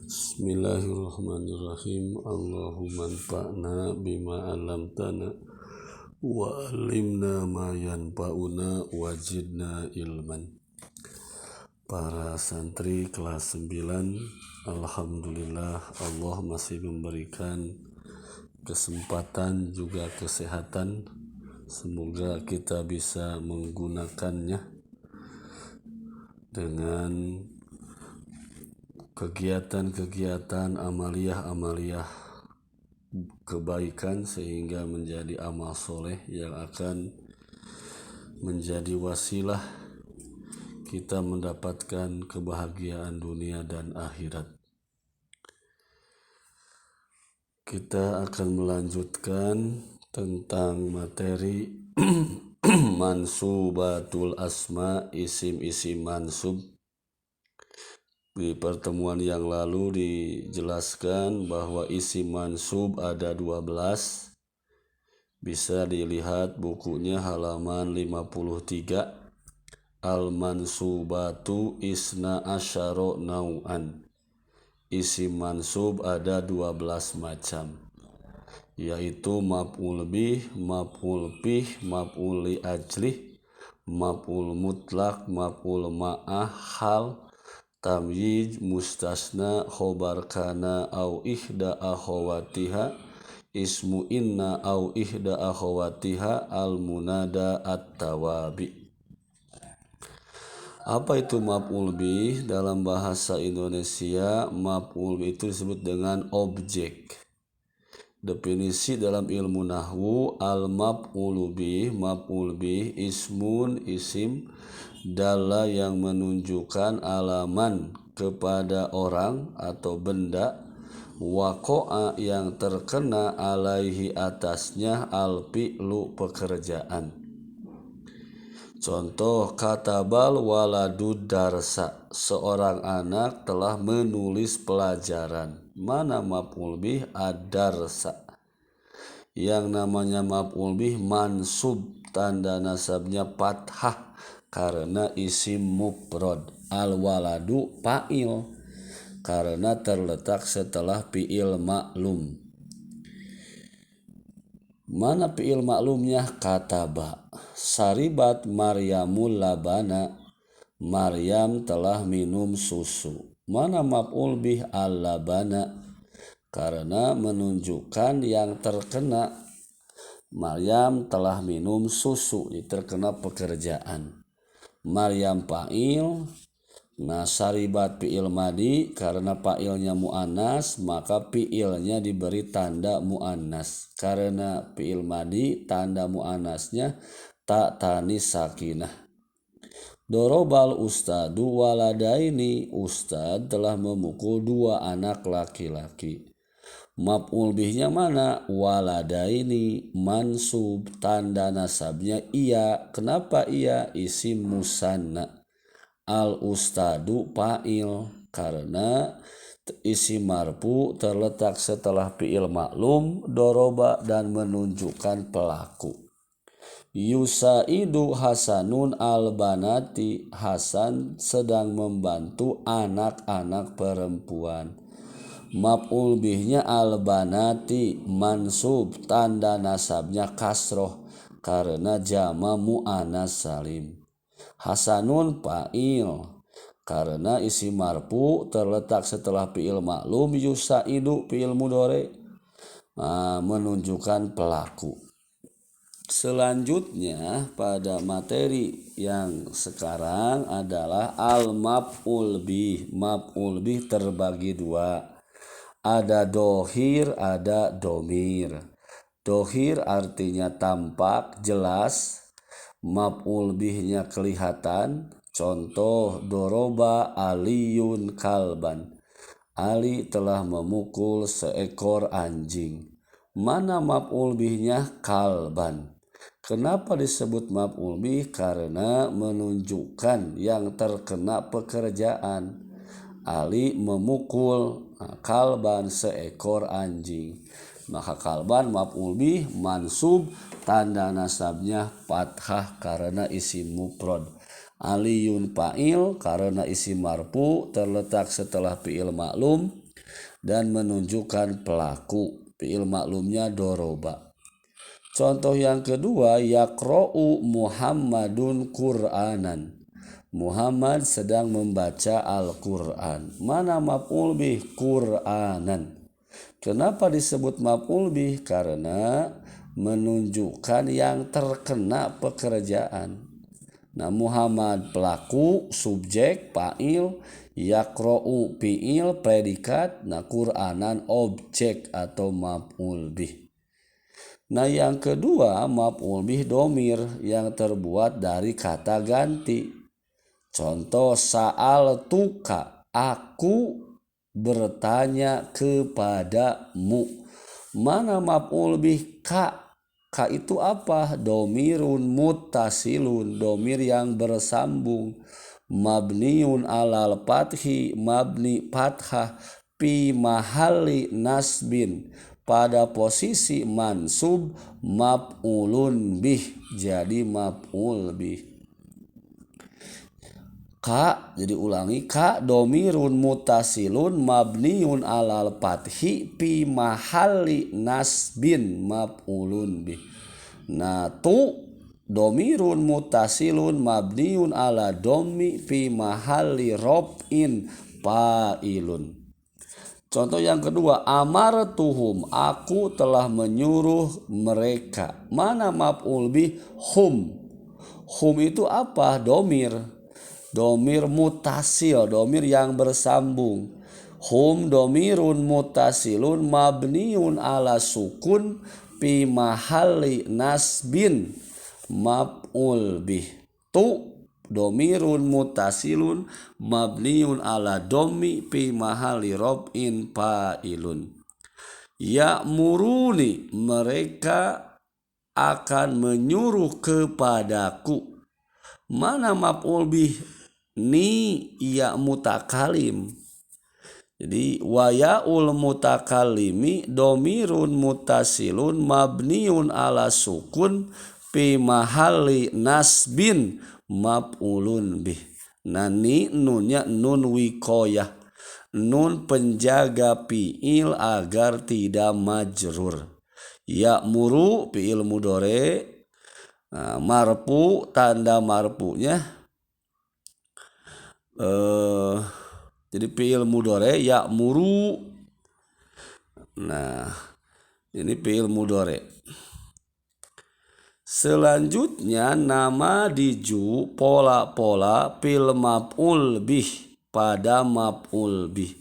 Bismillahirrahmanirrahim. Allahumma anfa'na bima 'allamtana wa 'allimna ma yanfa'una wazidna ilman. Para santri kelas 9, alhamdulillah Allah masih memberikan kesempatan juga kesehatan. Semoga kita bisa menggunakannya dengan kegiatan-kegiatan amaliyah kebaikan sehingga menjadi amal soleh yang akan menjadi wasilah kita mendapatkan kebahagiaan dunia dan akhirat. Kita akan melanjutkan tentang materi mansubatul asma, isim-isim mansub. Di pertemuan yang lalu dijelaskan bahwa isim mansub ada 12. Bisa dilihat bukunya halaman 53. Al-mansubatu isna asyara nau'an. Isim mansub ada 12 macam, yaitu maf'ul bih, maf'ul bih, maf'ul li ajlih, maf'ul mutlak, maf'ul ma'ah, hal, tamyiz, mustasna, khobar kana au ihda akhawatiha, ismu inna au ihda akhawatiha, al-munada at-tawabi. Apa itu maf'ul bih? Dalam bahasa Indonesia, maf'ul bih itu disebut dengan objek. Definisi dalam ilmu nahwu, al-maf'ulu bih, maf'ul bih, ismun, isim, dalla yang menunjukkan alaman kepada orang atau benda, waqa'a yang terkena alaihi atasnya, al-fi'lu pekerjaan. Contoh, katabal waladud darsa, seorang anak telah menulis pelajaran. Mana maf'ul bih? Ad-darsa. Yang namanya maf'ul bih mansub, tanda nasabnya fathah karena isim mufrad. Al-waladu fa'il karena terletak setelah fi'il maklum. Mana fi'il maklumnya? Kataba. Saribat Maryamul labana, Maryam telah minum susu. Mana maf'ul bih? Al-labana karena menunjukkan yang terkena, Maryam telah minum susu, terkena pekerjaan. Maryam fa'il. Nah, saribat fi'il madi karena fa'ilnya mu'annas, maka fi'ilnya diberi tanda mu'annas. Karena fi'il madi tanda mu'annasnya ta tanis sakinah. Dorobal ustadu waladaini, ustad telah memukul 2 anak laki-laki. Maf'ul bihnya mana? Waladaini, mansub, tanda nasabnya iya. Kenapa iya? Isim musanna. Al-ustadu fa'il karena isim marfu terletak setelah fi'il maklum, doroba, dan menunjukkan pelaku. Yusaidu Hasanun al-banati, Hasan sedang membantu anak-anak perempuan. Maf'ul bihnya al-banati, mansub, tanda nasabnya kasroh karena jama mu'annas salim. Hasanun fa'il karena isim marfu terletak setelah fi'il maklum, yusaidu fi'il mudhari, menunjukkan pelaku. Selanjutnya pada materi yang sekarang adalah al-maf'ul bih. Maf'ul bih terbagi 2. Ada dohir, ada domir. Dohir artinya tampak, jelas. Maf'ul bihnya kelihatan. Contoh, doroba aliyun kalban, Ali telah memukul seekor anjing. Mana maf'ul bihnya? Kalban. Kenapa disebut maf'ul bih? Karena menunjukkan yang terkena pekerjaan. Ali memukul kalban, seekor anjing. Maka kalban maf'ul bih mansub, tanda nasabnya fathah karena isim mufrad. Aliyun fa'il karena isim marfu terletak setelah fi'il maklum. dan menunjukkan pelaku. Fi'il maklumnya doroba. Contoh yang kedua, yaqra'u Muhammadun Qur'anan. Muhammad sedang membaca Al-Qur'an. Mana maf'ul bih? Qur'anan. Kenapa disebut maf'ul bih? Karena menunjukkan yang terkena pekerjaan. Nah, Muhammad pelaku, subjek, fa'il, yaqra'u fi'il, predikat, nah Qur'anan objek atau maf'ul bih. Nah, yang kedua, maf'ul bih domir yang terbuat dari kata ganti. Contoh, sa'altuka, aku bertanya kepadamu. Mana maf'ul bih? Ka. Ka itu apa? Domirun muttasilun, domir yang bersambung. Mabniun alal fathi, mabni fathah, fi mahalli nasbin, pada posisi mansub, maf'ulun bih, jadi maf'ul bih. Ka, jadi ulangi, ka domirun mutasilun mabniun alal fathi fi mahalli nasbin, maf'ulun bih. Nah, tu domirun mutasilun mabniun ala domi fi mahalli rob'in fa'ilun. Contoh yang kedua, amartuhum, aku telah menyuruh mereka. Mana maf'ul bih? Hum. Hum itu apa? Domir. Domir mutasil, domir yang bersambung. Hum domirun mutasilun mabniun ala sukun fi mahalli nasbin, maf'ul bih. Tu domirun mutasilun mabniun ala domi fi mahalli rob'in fa'ilun. Ya'muruni, mereka akan menyuruh kepadaku. Mana maf'ul bih? Ni ya mutakalim. Jadi wayaul mutakallimi domirun mutasilun mabniun ala sukun fi mahalli nasbin, maf'ulun bih. Nani nunnya nun wikoyah, nun penjaga fi'il agar tidak majrur. Ya'muru fi'il mudhari, marfu tanda marfunya jadi fi'il mudhari ya'muru. Nah, ini fi'il mudhari. Selanjutnya nama diju pola-pola fil maf'ul bih, pada maf'ul bih.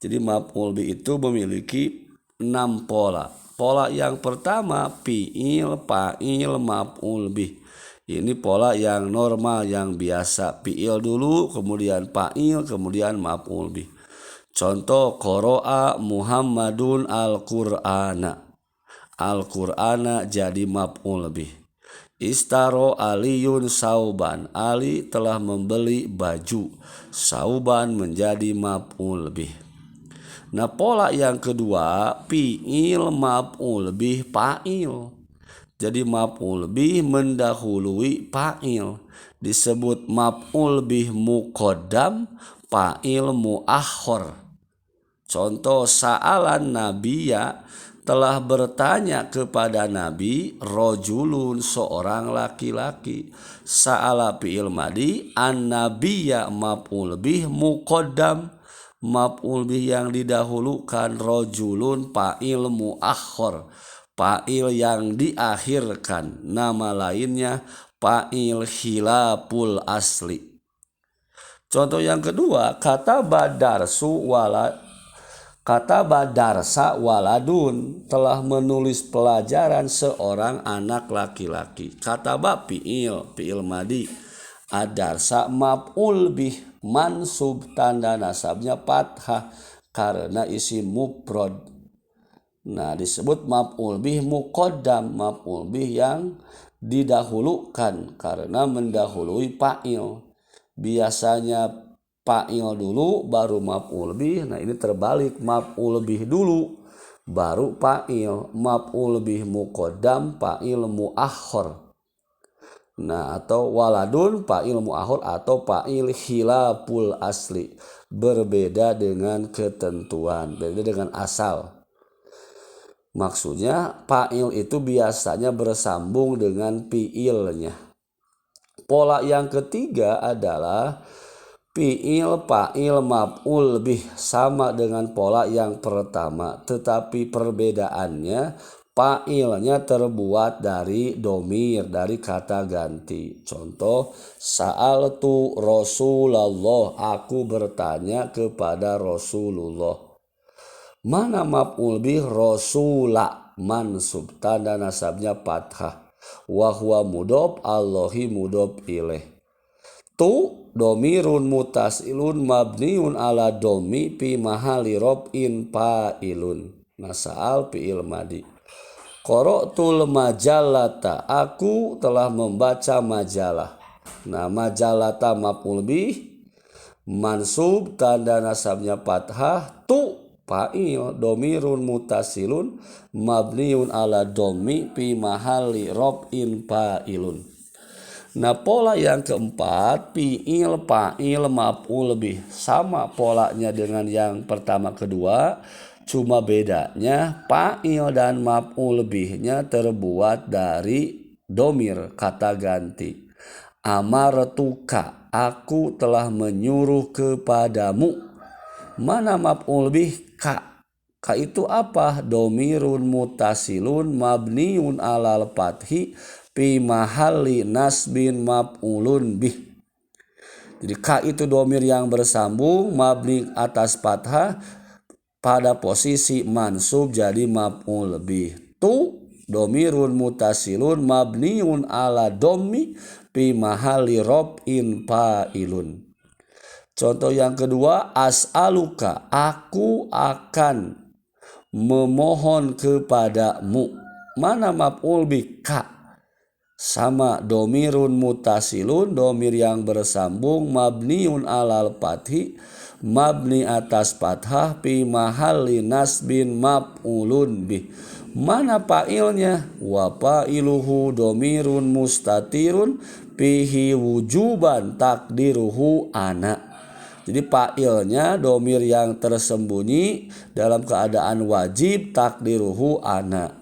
Jadi maf'ul bih itu memiliki 6 pola. Pola yang pertama fi'il, fa'il, maf'ul bih. Ini pola yang normal, yang biasa. Fi'il dulu, kemudian fa'il, kemudian maf'ul bih. Contoh, qara'a Muhammadun al-Qur'ana. Al-Qur'ana jadi maf'ul bih. Istaro Aliyun sauban, Ali telah membeli baju. Sauban menjadi maf'ul bih. Nah, pola yang kedua fi'il, maf'ul bih, fa'il. Jadi maf'ul bih mendahului fa'il, disebut maf'ul bih muqaddam, fa'il muakhir. Contoh, sa'alan nabiyya, telah bertanya kepada Nabi, rojulun, seorang laki-laki. Sa'ala fi'il madi, an-nabiyya maf'ul bih muqaddam, maf'ul bih yang didahulukan, rojulun fa'il muakhir, fa'il yang diakhirkan. Nama lainnya fa'il khilaful asli. Contoh yang kedua, kata badarsa waladun, telah menulis pelajaran seorang anak laki-laki. Kata fi'il madi, adarsa maf'ul bih mansub, tanda nasabnya fathah karena isim mufrad. Nah, disebut maf'ul bih muqaddam, maf'ul bih yang didahulukan karena mendahului fa'il. Biasanya fa'il dulu baru maf'ul bih. Nah, ini terbalik, maf'ul bih dulu baru fa'il. Maf'ul bih muqaddam, fa'il muakhir. Nah, atau waladun fa'il muakhir atau fa'il khilaful asli. berbeda dengan ketentuan, berbeda dengan asal. Maksudnya fa'il itu biasanya bersambung dengan fi'ilnya. Pola yang ketiga adalah fi'il, fa'il, maf'ul bih, sama dengan pola yang pertama, tetapi perbedaannya fa'ilnya terbuat dari domir, dari kata ganti. Contoh, sa'altu Rasulullah, aku bertanya kepada Rasulullah. Mana maf'ul bih? Rasula, mansub, tanda nasabnya fathah, wa huwa mudhof, Allahi mudhof ilaih. Tu domirun mutasilun mabniun ala domi fi mahali rob'in fa'ilun. Nasa'al fi'il madi. Qara'tul majalata, aku telah membaca majalah. Nah, majalata maf'ul bih, mansub, tanda nasabnya fathah. Tu fa'il, domirun mutasilun mabniun ala domi fi mahali rob'in fa'ilun. Nah, pola yang keempat, fi'il, fa'il, maf'ul bih, sama polanya dengan yang pertama kedua, cuma bedanya fa'il dan maf'ul bihnya terbuat dari domir, kata ganti. Amartuka, aku telah menyuruh kepadamu. Mana maf'ul bih? Ka. Ka itu apa? Domirun mutasilun mabniun alal fathi fi mahalli nasbin maf'ulun bih. Jadi ka itu domir yang bersambung mabni atas fathah pada posisi mansub jadi maf'ul bih. Tu domirun mutasilun mabniun ala dommi fi mahalli rob'in fa'ilun. Contoh yang kedua, as'aluka, aku akan memohon kepadamu. Mana maf'ul bih? Ka. Sama, domirun mutasilun, domir yang bersambung mabniun alal fathi, mabni atas fathah fi mahalli nasbin maf'ulun bih. Mana fa'ilnya? Wa fa'iluhu domirun mustatirun fihi wujuban takdiruhu ana. Jadi fa'ilnya domir yang tersembunyi dalam keadaan wajib, takdiruhu ana.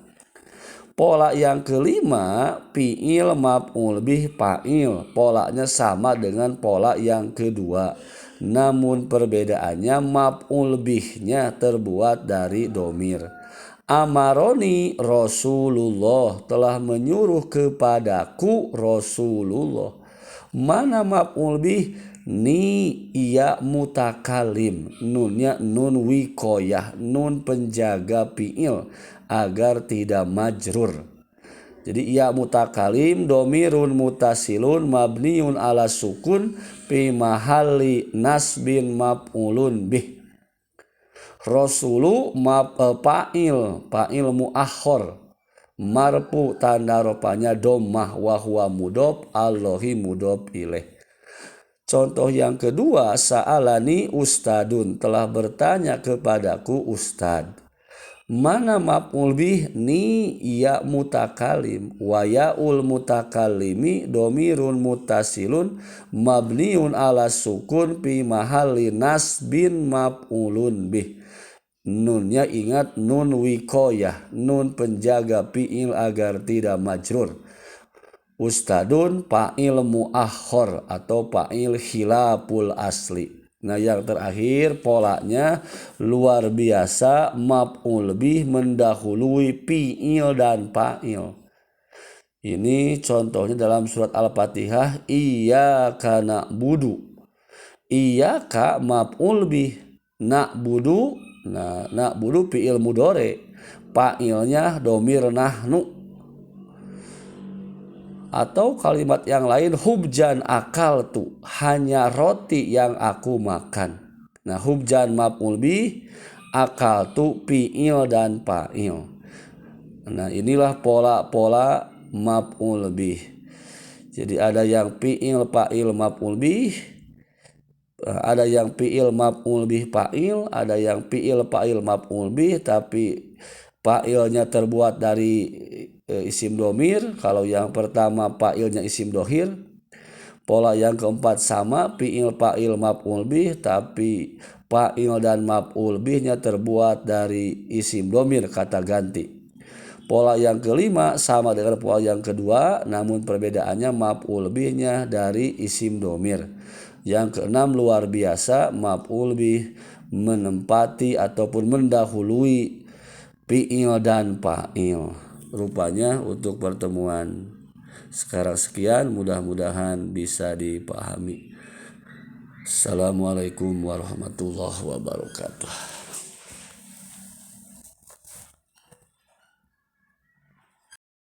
Pola yang kelima, fi'il, maf'ul bih, fa'il. Polanya sama dengan pola yang kedua. Namun perbedaannya maf'ul bihnya terbuat dari domir. Amaroni Rasulullah, telah menyuruh kepadaku Rasulullah. Mana maf'ul bih? Ni iya mutakalim, nunnya nun wikoyah, nun penjaga fi'il agar tidak majrur. Jadi iya mutakalim domirun mutasilun mabniun ala sukun fi mahalli nasbin maf'ulun bih. Rasulu fa'il muakhor, marfu, tanda rofanya dommah, wa huwa mudhof, Allahi mudhof ilaih. Contoh yang kedua, sa'alani ustadun, telah bertanya kepadaku ustad. Mana maf'ul bih? Ni ya mutakalim, wa ya'ul mutakallimi domirun mutasilun mabniun ala sukun fi mahalli nasbin maf'ulun bih. Nunnya ingat nun wikoyah, nun penjaga fi'il agar tidak majrur. Ustadun fa'il muakhor atau fa'il khilaful asli. Nah, yang terakhir polanya luar biasa, maf'ul bih mendahului fi'il dan fa'il. Ini contohnya dalam surat Al-Fatihah, iyyaka na'budu. Iyyaka maf'ul bih, na'budu, nah na'budu fi'il mudhari, fa'ilnya domir nahnu. Atau kalimat yang lain, hubjan akal tu, hanya roti yang aku makan. Nah, hubjan maf'ul bih, akal tu fi'il dan fa'il. Nah, inilah pola-pola maf'ul bih. Jadi ada yang fi'il, fa'il, maf'ul bih, ada yang fi'il, maf'ul bih, fa'il, ada yang fi'il, fa'il, maf'ul bih tapi fa'ilnya terbuat dari isim domir. Kalau yang pertama fa'ilnya isim dohir, Pola yang keempat sama, fi'il fa'il maf'ul bih, tapi fa'il dan maf'ul bihnya terbuat dari isim domir kata ganti. Pola yang kelima sama dengan pola yang kedua, namun perbedaannya maf'ul bihnya dari isim domir. Yang keenam luar biasa, maf'ul bih menempati ataupun mendahului fi'il dan fa'il. Rupanya untuk pertemuan sekarang sekian, mudah-mudahan bisa dipahami. Assalamualaikum warahmatullahi wabarakatuh.